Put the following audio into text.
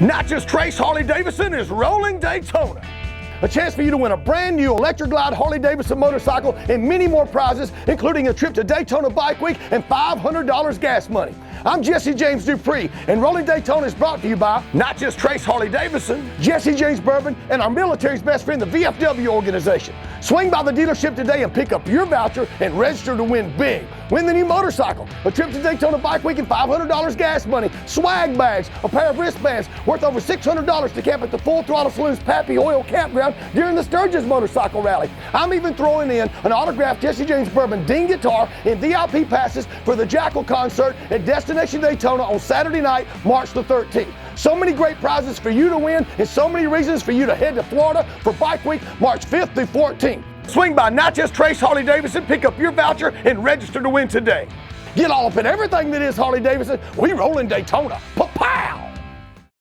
Natchez Trace Harley Davidson is rolling Daytona. A chance for you to win a brand new ELECTRA GLIDE Harley Davidson motorcycle and many more prizes, including a trip to Daytona Bike Week and $500 gas money. I'm Jesse James Dupree, and Rolling Daytona is brought to you by Natchez Trace Harley Davidson, Jesse James Bourbon, and our military's best friend, the VFW organization. Swing by the dealership today and pick up your voucher and register to win big. Win the new motorcycle, a trip to Daytona Bike Week and $500 gas money, swag bags, a pair of wristbands worth over $600 to camp at the Full Throttle Saloon's Pappy Hotel Campground during the Sturgis Motorcycle Rally. I'm even throwing in an autographed Jesse James Bourbon Dean guitar and VIP passes for the Jackyl concert at Destination Daytona on Saturday night, March the 13th. So many great prizes for you to win and so many reasons for you to head to Florida for Bike Week, March 5th through 14th. Swing by Natchez Trace Harley Davidson, pick up your voucher, and register to win today. Get all up in everything that is Harley Davidson. We roll in Daytona.